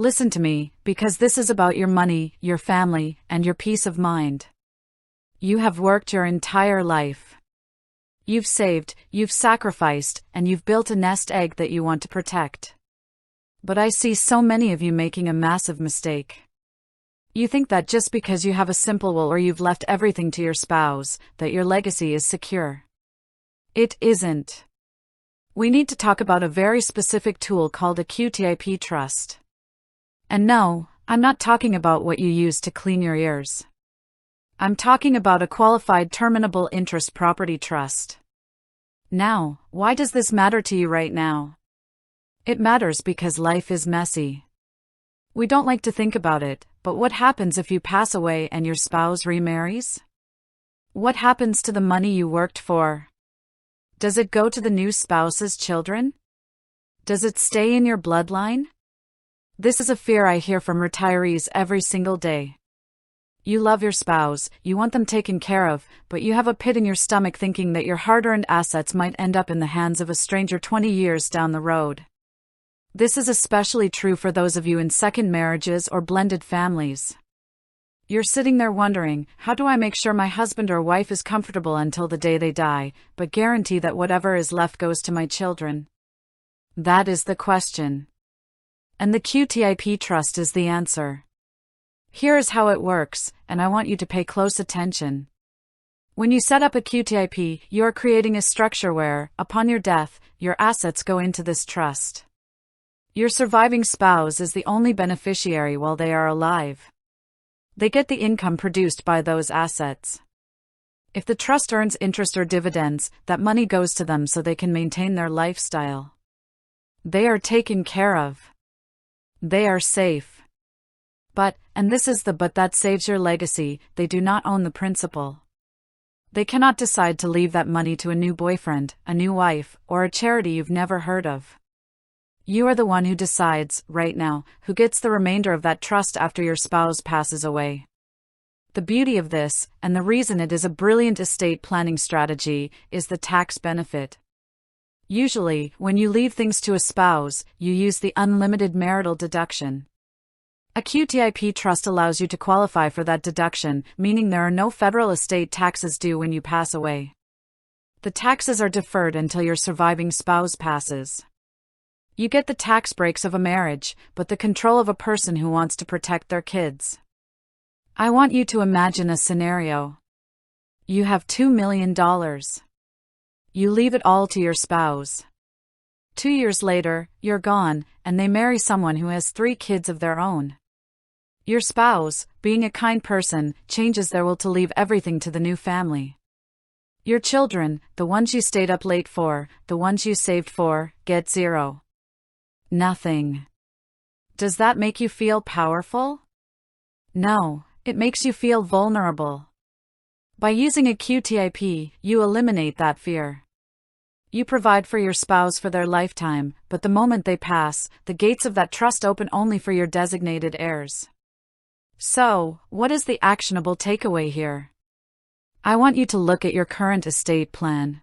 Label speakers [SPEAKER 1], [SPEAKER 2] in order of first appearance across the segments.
[SPEAKER 1] Listen to me, because this is about your money, your family, and your peace of mind. You have worked your entire life. You've saved, you've sacrificed, and you've built a nest egg that you want to protect. But I see so many of you making a massive mistake. You think that just because you have a simple will or you've left everything to your spouse, that your legacy is secure. It isn't. We need to talk about a very specific tool called a QTIP Trust. And no, I'm not talking about what you use to clean your ears. I'm talking about a qualified Terminable Interest Property Trust. Now, why does this matter to you right now? It matters because life is messy. We don't like to think about it, but what happens if you pass away and your spouse remarries? What happens to the money you worked for? Does it go to the new spouse's children? Does it stay in your bloodline? This is a fear I hear from retirees every single day. You love your spouse, you want them taken care of, but you have a pit in your stomach thinking that your hard-earned assets might end up in the hands of a stranger 20 years down the road. This is especially true for those of you in second marriages or blended families. You're sitting there wondering, how do I make sure my husband or wife is comfortable until the day they die, but guarantee that whatever is left goes to my children? That is the question. And the QTIP Trust is the answer. Here is how it works, and I want you to pay close attention. When you set up a QTIP, you are creating a structure where, upon your death, your assets go into this trust. Your surviving spouse is the only beneficiary while they are alive. They get the income produced by those assets. If the trust earns interest or dividends, that money goes to them so they can maintain their lifestyle. They are taken care of. They are safe. But, and this is the but that saves your legacy, they do not own the principal. They cannot decide to leave that money to a new boyfriend, a new wife, or a charity you've never heard of. You are the one who decides, right now, who gets the remainder of that trust after your spouse passes away. The beauty of this, and the reason it is a brilliant estate planning strategy, is the tax benefit. Usually, when you leave things to a spouse, you use the unlimited marital deduction. A QTIP trust allows you to qualify for that deduction, meaning there are no federal estate taxes due when you pass away. The taxes are deferred until your surviving spouse passes. You get the tax breaks of a marriage, but the control of a person who wants to protect their kids. I want you to imagine a scenario. You have $2 million. You leave it all to your spouse. 2 years later, you're gone, and they marry someone who has 3 kids of their own. Your spouse, being a kind person, changes their will to leave everything to the new family. Your children, the ones you stayed up late for, the ones you saved for, get zero. Nothing. Does that make you feel powerful? No, it makes you feel vulnerable. By using a QTIP, you eliminate that fear. You provide for your spouse for their lifetime, but the moment they pass, the gates of that trust open only for your designated heirs. So, what is the actionable takeaway here? I want you to look at your current estate plan.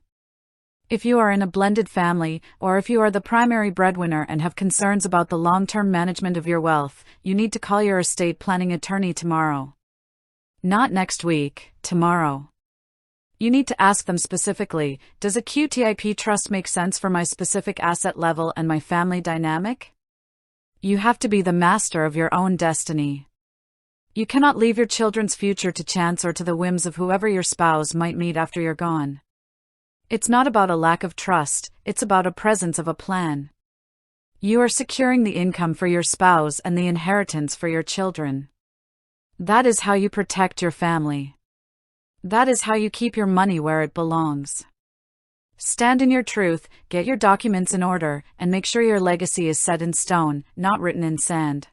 [SPEAKER 1] If you are in a blended family, or if you are the primary breadwinner and have concerns about the long-term management of your wealth, you need to call your estate planning attorney tomorrow. Not next week, tomorrow. You need to ask them specifically, does a QTIP trust make sense for my specific asset level and my family dynamic? You have to be the master of your own destiny. You cannot leave your children's future to chance or to the whims of whoever your spouse might meet after you're gone. It's not about a lack of trust, it's about a presence of a plan. You are securing the income for your spouse and the inheritance for your children. That is how you protect your family. That is how you keep your money where it belongs. Stand in your truth, get your documents in order, and make sure your legacy is set in stone, not written in sand.